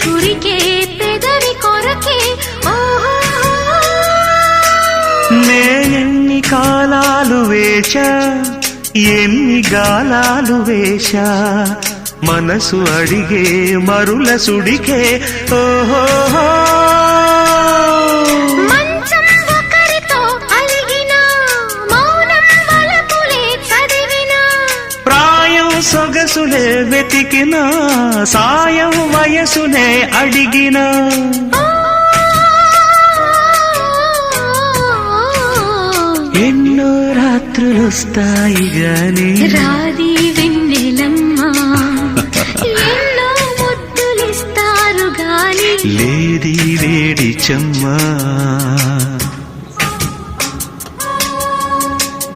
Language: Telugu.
కురికే పెదవి కొరకే నేనెన్ని కాలాలు వేచా ఎన్ని గాలాలు వేశా మనసు అడిగే మరుల సుడికే ఓహో మంచం ఒకరితో అలిగినా మౌనం వలపులే చదివినా ప్రాయం సొగసులే వెతికినా సాయం వయసునే అడిగినా ఎన్నో రాత్రులొస్తాయి గాని రాది వెన్నెలమ్మా ఎన్నో ముద్దులిస్తారు గాని లేది వేడి చెమ్మా